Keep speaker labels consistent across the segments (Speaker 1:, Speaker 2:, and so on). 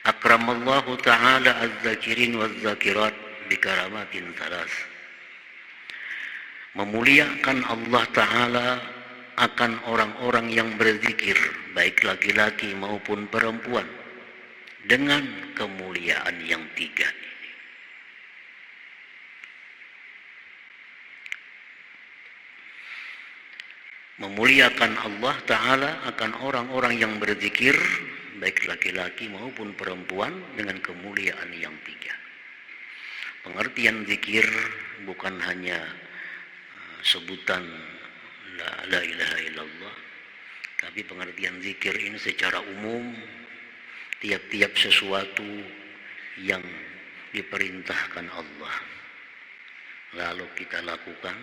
Speaker 1: Akramallahu ta'ala az-zakirin waz-zakirat bikaramatin talas. Memuliakan Allah Ta'ala akan orang-orang yang berzikir, baik laki-laki maupun perempuan, dengan kemuliaan yang tiga. Memuliakan Allah Ta'ala akan orang-orang yang berzikir, baik laki-laki maupun perempuan, dengan kemuliaan yang tiga. Pengertian zikir bukan hanya sebutan la ilaha illallah, tapi pengertian zikir ini secara umum tiap-tiap sesuatu yang diperintahkan Allah lalu kita lakukan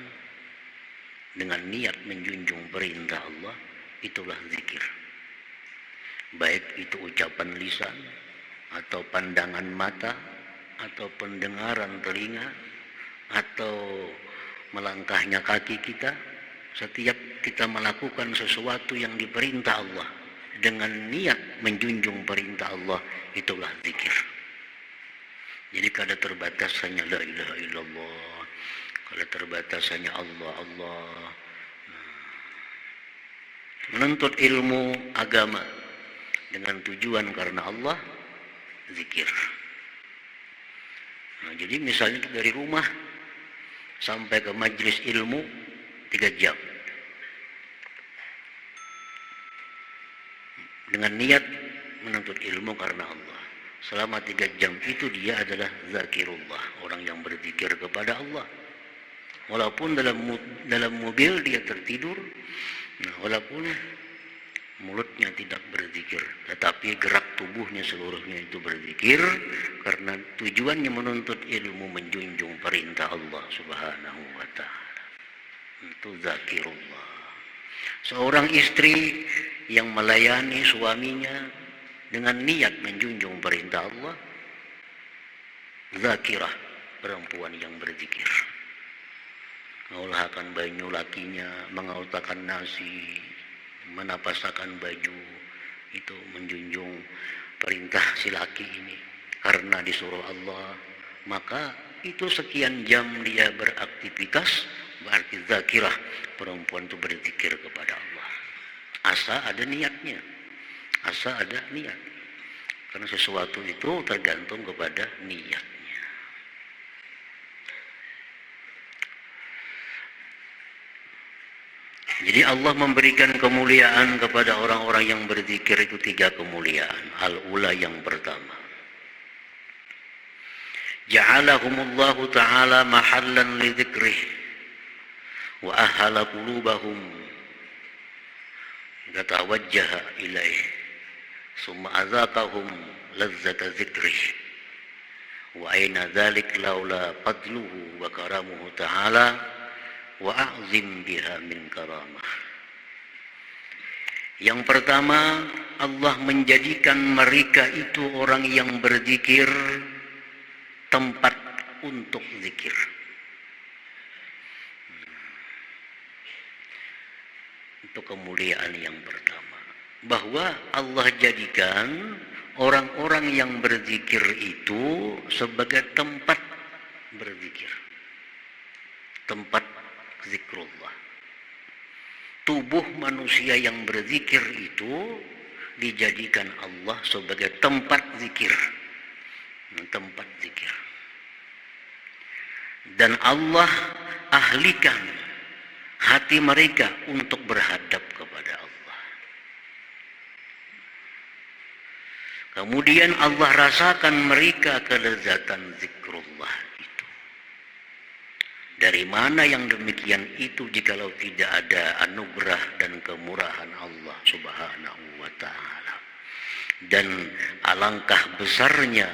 Speaker 1: dengan niat menjunjung perintah Allah, itulah zikir. Baik itu ucapan lisan atau pandangan mata atau pendengaran telinga atau melangkahnya kaki kita, setiap kita melakukan sesuatu yang diperintah Allah dengan niat menjunjung perintah Allah, itulah zikir. Jadi kada terbatas hanya la ilaha illallah, kada terbatas hanya Allah Allah. Menuntut ilmu agama dengan tujuan karena Allah, zikir. Jadi misalnya dari rumah sampai ke majelis ilmu 3 jam dengan niat menuntut ilmu karena Allah. Selama 3 jam itu dia adalah zakirullah, orang yang berzikir kepada Allah. Walaupun dalam mobil dia tertidur, walaupun mulutnya tidak berzikir, tetapi gerak tubuhnya seluruhnya itu berzikir karena tujuannya menuntut ilmu, menjunjung perintah Allah Subhanahu wa ta'ala. Itu zakirullah. Seorang istri yang melayani suaminya dengan niat menjunjung perintah Allah, zakirah, perempuan yang berzikir. Mengulahkan banyu lakinya, mengautakan nasi, menapasakan baju, itu menjunjung perintah si laki ini karena disuruh Allah. Maka itu sekian jam dia beraktivitas, berarti zakirah, perempuan itu berzikir kepada Allah. Asa ada niatnya, asa ada niat, karena sesuatu itu tergantung kepada niatnya. Jadi Allah memberikan kemuliaan kepada orang-orang yang berzikir itu 3 kemuliaan. Al-ula yang pertama, ja'alahumullahu ta'ala mahallan li dzikrih wa ahala qulubahum tatawajjaha ilaih summa azaqahum lazzata dzikrih wa aina dzalik laula fadluhu wa karamuhu ta'ala wa a'zim biha min karamah. Yang pertama, Allah menjadikan mereka itu orang yang berzikir tempat untuk zikir. Itu kemuliaan yang pertama, bahwa Allah jadikan orang-orang yang berzikir itu sebagai tempat berzikir, tempat zikrullah. Tubuh manusia yang berzikir itu dijadikan Allah sebagai tempat zikir, tempat zikir. Dan Allah ahlikan hati mereka untuk berhadap kepada Allah. Kemudian Allah rasakan mereka kelezatan zikrullah itu. Dari mana yang demikian itu jikalau tidak ada anugerah dan kemurahan Allah Subhanahu wa ta'ala. Dan alangkah besarnya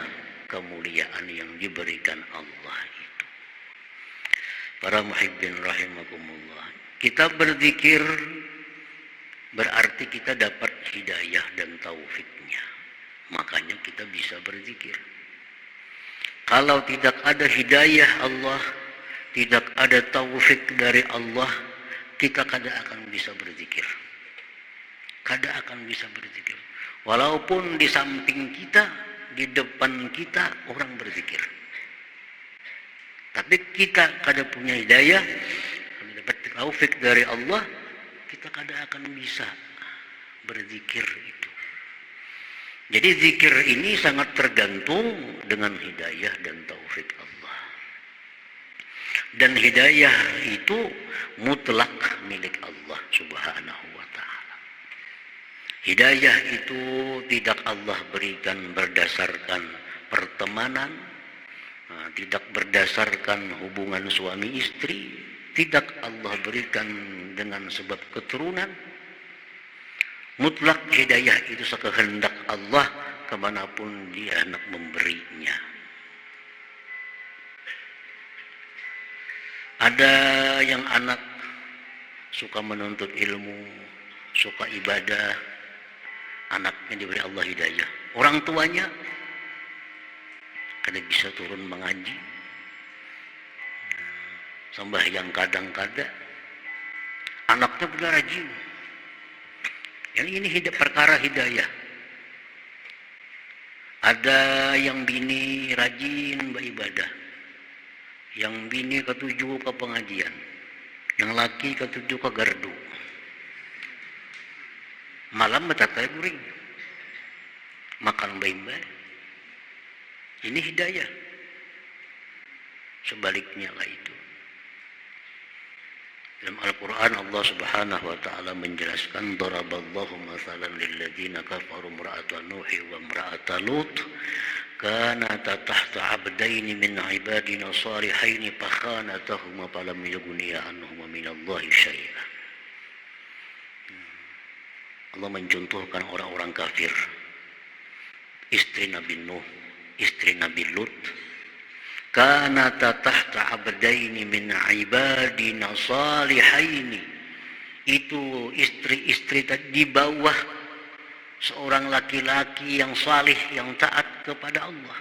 Speaker 1: kemuliaan yang diberikan Allah itu. Para muhibbin rahimakumullah, kita berzikir berarti kita dapat hidayah dan taufiknya. Makanya kita bisa berzikir. Kalau tidak ada hidayah Allah, tidak ada taufik dari Allah, kita kada akan bisa berzikir. Kada akan bisa berzikir. Walaupun di samping kita di depan kita orang berzikir. Tapi kita kada punya hidayah, dapat taufik dari Allah, kita kada akan bisa berzikir itu. Jadi zikir ini sangat tergantung dengan hidayah dan taufik Allah. Dan hidayah itu mutlak milik Allah Subhanahu wa ta'ala. Hidayah itu tidak Allah berikan berdasarkan pertemanan, tidak berdasarkan hubungan suami istri, tidak Allah berikan dengan sebab keturunan. Mutlak hidayah itu sekehendak Allah kemanapun dia hendak memberinya. Ada yang anak suka menuntut ilmu, suka ibadah, anaknya diberi Allah hidayah. Orang tuanya kada bisa turun mengaji, sembahyang kadang-kadang, anaknya benar rajin. Yang ini perkara hidayah. Ada yang bini rajin beribadah, yang bini ketujuh ke pengajian, yang laki ketujuh ke gardu. Malam betatai guring, makan baik-baik. Ini hidayah. Sebaliknya lah itu. Dalam Al-Quran Allah Subhanahu wa ta'ala menjelaskan, daraballahu mathalan lilladzina kafaru imra'ata Nuhi wa imra'ata Lut kanata tahta 'abdaini min 'ibadina salihaini fakhanatahuma falam yughniya anhuma minallahi syai'a. Allah mencontohkan orang-orang kafir, istri Nabi Nuh, istri Nabi Lut, kanata tahta abdaini min ibadina salihaini. Itu istri-istri di bawah seorang laki-laki yang salih, yang taat kepada Allah.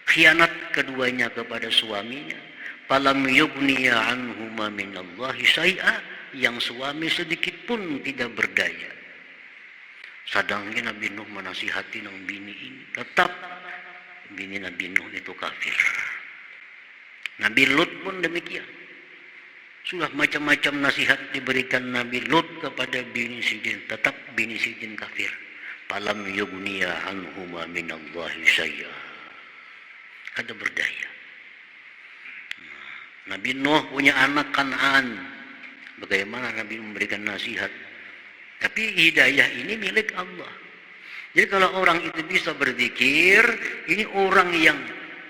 Speaker 1: Khianat keduanya kepada suaminya. Falam yughniya anhuma minallahi syai'a. Yang suami sedikit pun tidak berdaya. Sadangnya Nabi Nuh menasihati nang bini ini, tetap bini Nabi Nuh itu kafir. Nabi Lut pun demikian. Sudah macam-macam nasihat diberikan Nabi Lut kepada bini Sidin, tetap bini Sidin kafir. Falam yughniya anhuma minallahi syai'a. Kada berdaya. Nabi Nuh punya anak Kan'an. Bagaimana Nabi memberikan nasihat? Tapi hidayah ini milik Allah. Jadi kalau orang itu bisa berzikir, ini orang yang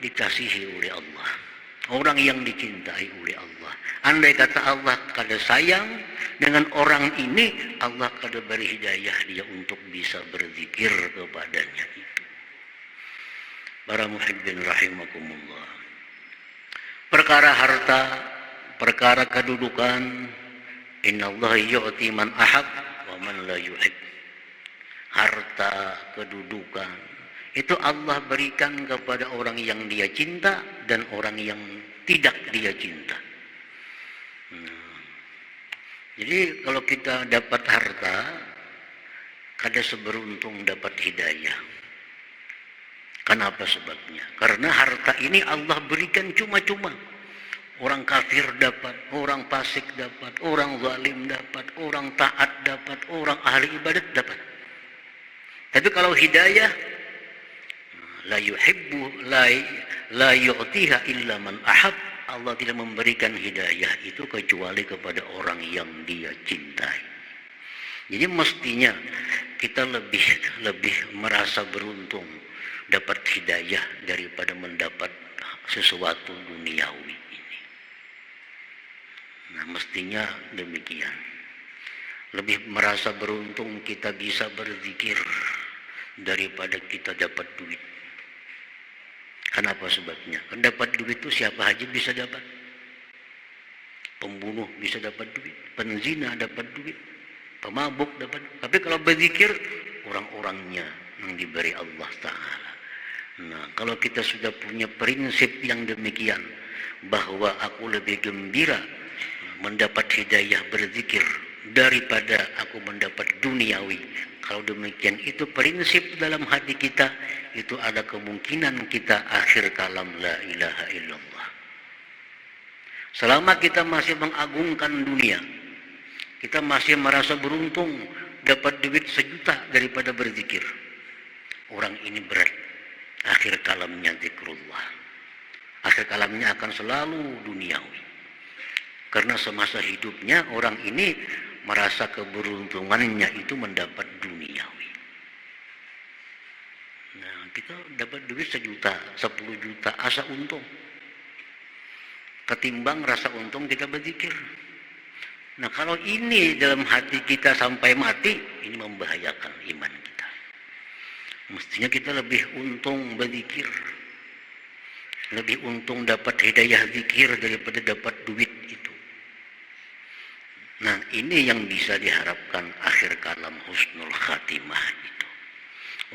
Speaker 1: dikasihi oleh Allah, orang yang dicintai oleh Allah. Andai kata Allah kada sayang dengan orang ini, Allah kada beri hidayah dia untuk bisa berzikir kepadanya itu. Para muhibbin rahimakumullah. Perkara harta, perkara kedudukan, innallaha yu'ti man ahab wa man la yuhib. Harta, kedudukan itu Allah berikan kepada orang yang dia cinta dan orang yang tidak dia cinta. Jadi kalau kita dapat harta, kada seberuntung dapat hidayah. Kenapa sebabnya? Karena harta ini Allah berikan cuma-cuma. Orang kafir dapat, orang fasik dapat, orang zalim dapat, orang taat dapat, orang ahli ibadat dapat. Tapi kalau hidayah, la yuhibbu la yu'tiha illa man ahab. Allah tidak memberikan hidayah itu kecuali kepada orang yang dia cintai. Jadi mestinya kita lebih merasa beruntung dapat hidayah daripada mendapat sesuatu duniawi ini. Nah, mestinya demikian. Lebih merasa beruntung kita bisa berzikir daripada kita dapat duit. Kenapa sebabnya? Kan dapat duit itu siapa aja bisa dapat. Pembunuh bisa dapat duit, penzina dapat duit, pemabuk dapat. Tapi kalau berzikir, orang-orangnya yang diberi Allah Ta'ala. Nah, kalau kita sudah punya prinsip yang demikian, bahwa aku lebih gembira mendapat hidayah berzikir daripada aku mendapat duniawi. Kalau demikian itu prinsip dalam hati kita, itu ada kemungkinan kita akhir kalam la ilaha illallah. Selama kita masih mengagungkan dunia, kita masih merasa beruntung dapat duit 1 juta daripada berzikir, orang ini berat akhir kalamnya zikrullah. Akhir kalamnya akan selalu duniawi. Karena semasa hidupnya orang ini merasa keberuntungannya itu mendapat duniawi. Nah, kita dapat duit 1 juta, 10 juta, asa untung. Ketimbang rasa untung kita berzikir. Nah, kalau ini dalam hati kita sampai mati, ini membahayakan iman kita. Mestinya kita lebih untung berzikir. Lebih untung dapat hidayah zikir daripada dapat duit itu. Nah, ini yang bisa diharapkan akhir kalam husnul khatimah itu.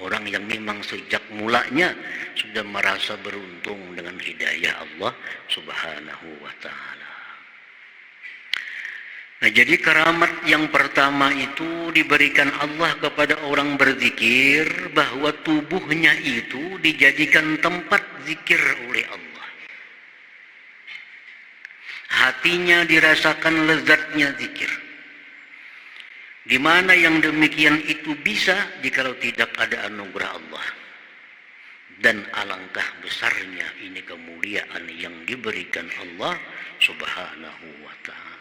Speaker 1: Orang yang memang sejak mulanya sudah merasa beruntung dengan hidayah Allah Subhanahu wa ta'ala. Nah, jadi karamat yang pertama itu diberikan Allah kepada orang berzikir, bahwa tubuhnya itu dijadikan tempat zikir oleh Allah. Hatinya dirasakan lezatnya zikir. Di mana yang demikian itu bisa jikalau tidak ada anugerah Allah. Dan alangkah besarnya ini kemuliaan yang diberikan Allah Subhanahu wa ta'ala.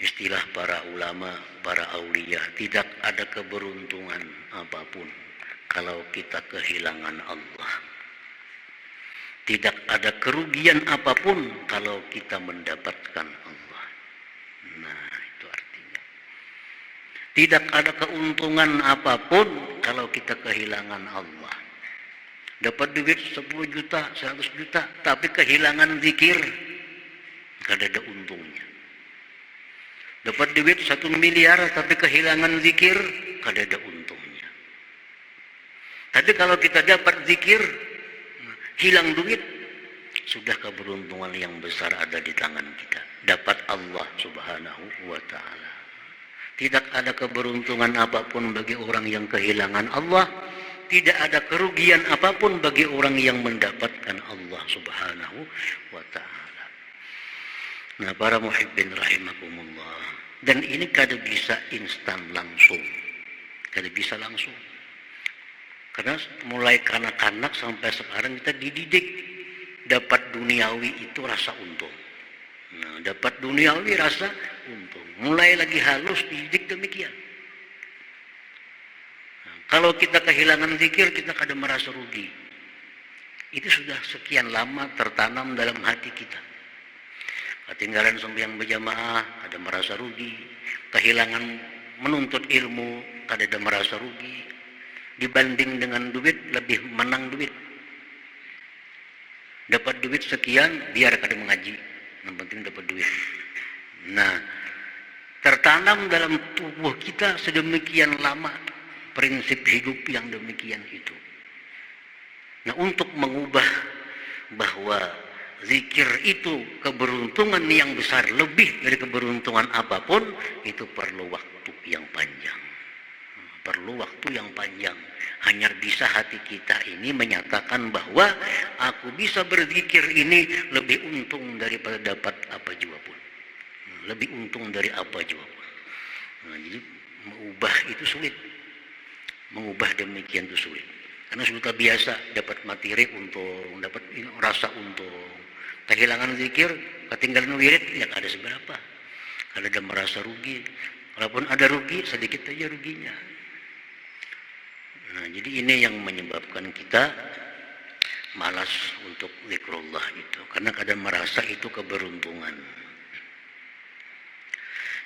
Speaker 1: Istilah para ulama, para aulia, tidak ada keberuntungan apapun kalau kita kehilangan Allah. Tidak ada kerugian apapun kalau kita mendapatkan Allah. Nah, itu artinya. Tidak ada keuntungan apapun kalau kita kehilangan Allah. Dapat duit 10 juta, 100 juta, tapi kehilangan zikir, gak ada untungnya. Dapat duit 1 miliar, tapi kehilangan zikir, gak ada untungnya. Tapi kalau kita dapat zikir, hilang duit, sudah keberuntungan yang besar ada di tangan kita. Dapat Allah Subhanahu wa ta'ala. Tidak ada keberuntungan apapun bagi orang yang kehilangan Allah. Tidak ada kerugian apapun bagi orang yang mendapatkan Allah Subhanahu wa ta'ala. Nah, para muhibbin rahimakumullah. Dan ini kada bisa instan langsung. Kada bisa langsung. Karena mulai kanak-kanak sampai sekarang kita dididik dapat duniawi itu rasa untung. Nah, dapat duniawi rasa untung. Mulai lagi halus dididik demikian. Nah, kalau kita kehilangan zikir, kita kadang merasa rugi. Itu sudah sekian lama tertanam dalam hati kita. Ketinggalan sembahyang berjamaah, ada merasa rugi. Kehilangan menuntut ilmu, ada merasa rugi. Dibanding dengan duit, lebih menang duit. Dapat duit sekian, biar kada mengaji. Yang penting dapat duit. Nah, tertanam dalam tubuh kita sedemikian lama prinsip hidup yang demikian itu. Nah, untuk mengubah bahwa zikir itu keberuntungan yang besar, lebih dari keberuntungan apapun, itu perlu waktu yang panjang. Perlu waktu yang panjang. Hanya bisa hati kita ini menyatakan bahwa aku bisa berzikir ini lebih untung daripada dapat apa juga pun. Lebih untung dari apa juga pun. Nah, jadi mengubah itu sulit. Mengubah demikian itu sulit. Karena sudah biasa dapat materi untung, dapat rasa untung. Kehilangan zikir, ketinggalan wirid, ya ada seberapa. Kalau ada merasa rugi, walaupun ada rugi, sedikit saja ruginya. Nah, jadi ini yang menyebabkan kita malas untuk zikrullah itu. Karena kadang merasa itu keberuntungan.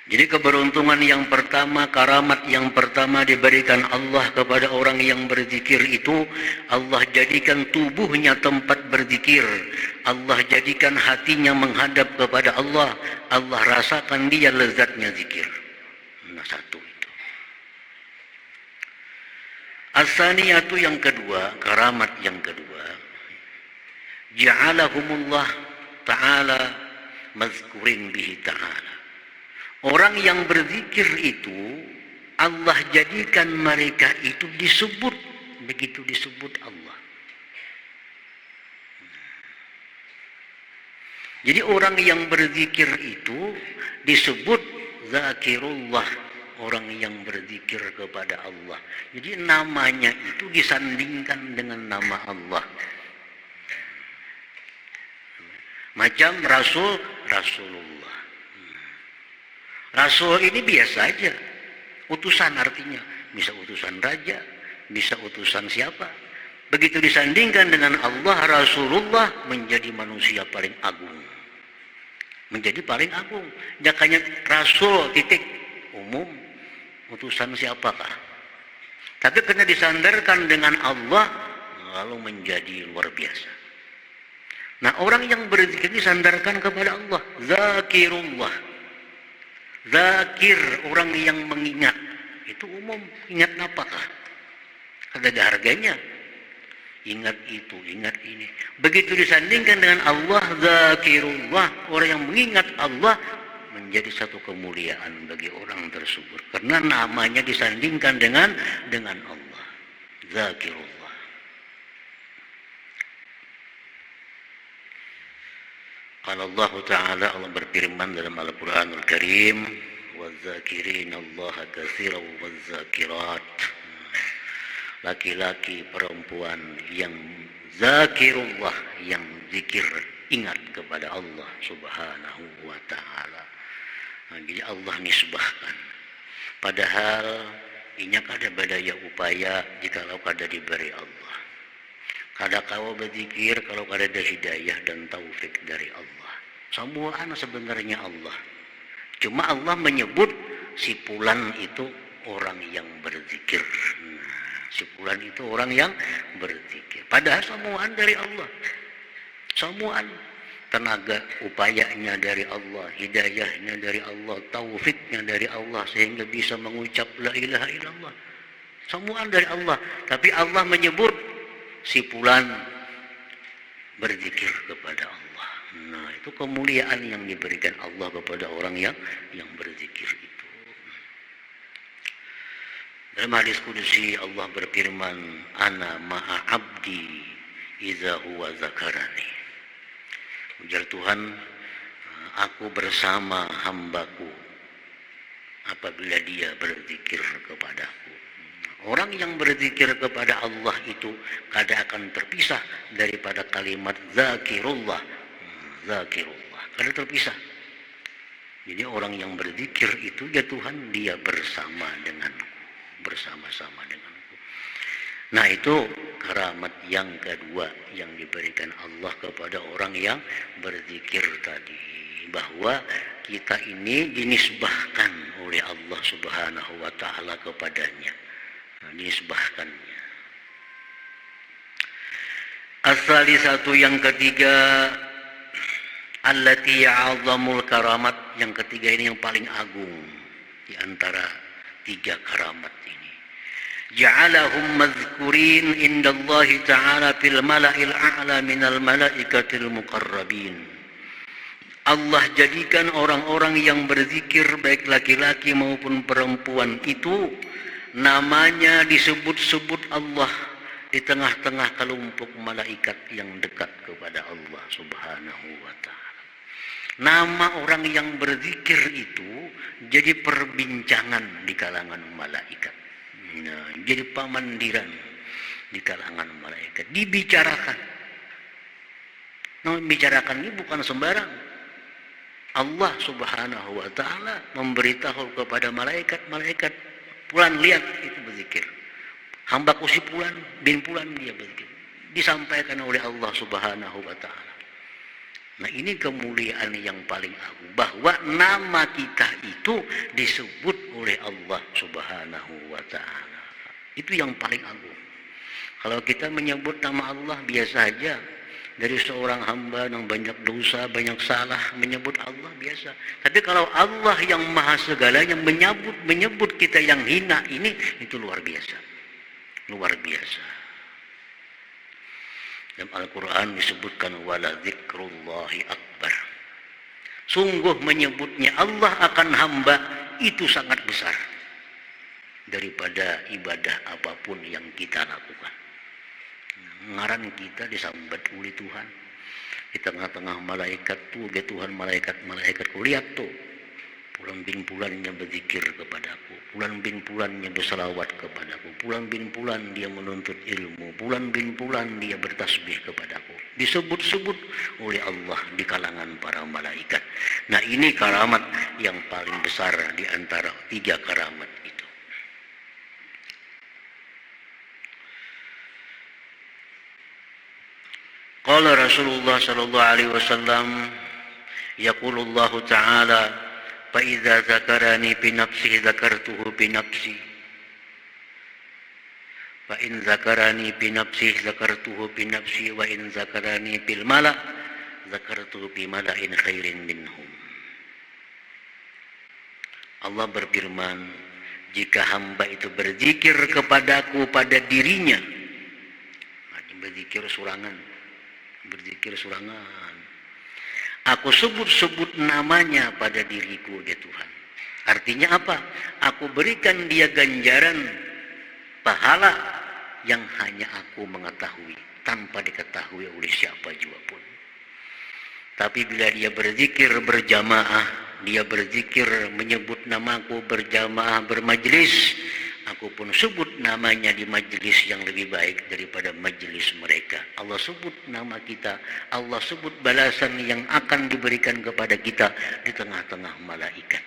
Speaker 1: Jadi keberuntungan yang pertama, karamat yang pertama diberikan Allah kepada orang yang berzikir itu, Allah jadikan tubuhnya tempat berzikir. Allah jadikan hatinya menghadap kepada Allah. Allah rasakan dia lezatnya zikir. Nah, satu itu. As-saniyatu yang kedua, karamat yang kedua. Ja'alahumullah ta'ala mazkurin bihi ta'ala. Orang yang berzikir itu Allah jadikan mereka itu disebut, begitu disebut Allah. Jadi orang yang berzikir itu disebut zakirullah, orang yang berzikir kepada Allah. Jadi namanya itu disandingkan dengan nama Allah. Macam Rasul, Rasulullah. Rasul ini biasa aja. Utusan artinya. Bisa utusan raja, bisa utusan siapa. Begitu disandingkan dengan Allah, Rasulullah menjadi manusia paling agung. Menjadi paling agung. Jakanya Rasul titik umum, utusan siapakah? Tapi karena disandarkan dengan Allah, lalu menjadi luar biasa. Nah, orang yang berzikir disandarkan kepada Allah, zakirullah. Zakir, orang yang mengingat. Itu umum, ingat apakah? Ada harganya. Ingat itu, ingat ini. Begitu disandingkan dengan Allah, zakirullah, orang yang mengingat Allah, menjadi satu kemuliaan bagi orang tersebut. Karena namanya disandingkan dengan Allah. Zakirullah. Kalau Allah Ta'ala, Allah berfirman dalam Al-Quranul Karim, وَالذَّاكِرِينَ اللَّهَ كَثِيرًا وَالذَّاكِرَاتِ. Laki-laki, perempuan yang zakirullah, yang zikir, ingat kepada Allah Subhanahu wa Ta'ala. Nah, jadi Allah nisbahkan. Padahal inyak ada badaya upaya jikalau kada diberi Allah. Kada kau berzikir kalau kada ada hidayah dan taufik dari Allah. Semua anak sebenarnya Allah. Cuma Allah menyebut si fulan itu orang yang berzikir. Si fulan itu orang yang berzikir. Padahal semuaan dari Allah. Semuaan. Tenaga upayanya dari Allah, hidayahnya dari Allah, taufiknya dari Allah, sehingga bisa mengucap la ilaha illallah. Semuaan dari Allah. Tapi Allah menyebut si fulan berzikir kepada Allah. Nah, itu kemuliaan yang diberikan Allah kepada orang yang berzikir itu. Dalam hadis qudsi Allah berfirman, ana ma'a abdi idza huwa zakarani. Ujar Tuhan, aku bersama hambaku apabila dia berzikir kepadaku. Orang yang berzikir kepada Allah itu kada akan terpisah daripada kalimat zakirullah. Zakirullah, kada terpisah. Jadi orang yang berzikir itu, ya Tuhan, dia bersama denganku, bersama-sama denganku. Nah, itu keramat yang kedua yang diberikan Allah kepada orang yang berzikir tadi, bahwa kita ini dinisbahkan oleh Allah Subhanahu wa Ta'ala kepadanya. Dinisbahkannya. As-salisatu, yang ketiga, allati ya'azamul karamat, yang ketiga ini yang paling agung di antara tiga karamat ini. Ja'alahum mazkurin indallahi ta'ala fil mala'il a'la minal malaikatil muqarrabin. Allah jadikan orang-orang yang berzikir, baik laki-laki maupun perempuan itu, namanya disebut-sebut Allah di tengah-tengah kelompok malaikat yang dekat kepada Allah Subhanahu wa Ta'ala. Nama orang yang berzikir itu jadi perbincangan di kalangan malaikat. Nah, jadi pamandiran di kalangan malaikat. Dibicarakan. Nah, membicarakan ini bukan sembarang. Allah Subhanahu wa Ta'ala memberitahu kepada malaikat-malaikat, fulan lihat itu berzikir. Hambaku si fulan bin fulan dia berzikir. Disampaikan oleh Allah Subhanahu wa Ta'ala. Nah, ini kemuliaan yang paling agung, bahwa nama kita itu disebut oleh Allah Subhanahu wa Ta'ala. Itu yang paling agung. Kalau kita menyebut nama Allah biasa aja, dari seorang hamba yang banyak dosa, banyak salah, menyebut Allah biasa. Tapi kalau Allah yang maha segalanya menyebut kita yang hina ini, itu luar biasa. Luar biasa. Dalam Al-Quran disebutkan wala dzikrullahi akbar. Sungguh menyebutnya Allah akan hamba itu sangat besar daripada ibadah apapun yang kita lakukan. Ngaran kita disambat oleh Tuhan di tengah-tengah malaikat tuh, Tuhan malaikat lihat tuh, bulan bin bulannya berzikir kepadaku, bulan bin bulannya bersalawat kepadaku, bulan bin bulan dia menuntut ilmu, bulan bin bulan dia bertasbih kepadaku. Disebut-sebut oleh Allah di kalangan para malaikat. Nah, ini karamat yang paling besar di antara 3 karamat itu. Qala Rasulullah sallallahu alaihi wasallam, yaqulullahu ta'ala, fa idza zakarani bi nafsi zakartuhu bi nafsi, fa in zakarani bi nafsi zakartuhu bi nafsi, wa in zakarani bil mala zakartuhu bi mala'in khairin minhum. Allah berfirman, jika hamba itu berzikir kepadaku pada dirinya, berzikir surangan, aku sebut-sebut namanya pada diriku, ya Tuhan. Artinya apa? Aku berikan dia ganjaran pahala yang hanya aku mengetahui, tanpa diketahui oleh siapa juga pun. Tapi bila dia berzikir berjamaah, dia berzikir menyebut namaku berjamaah bermajlis, aku pun sebut namanya di majlis yang lebih baik daripada majlis mereka. Allah sebut nama kita, Allah sebut balasan yang akan diberikan kepada kita di tengah-tengah malaikat.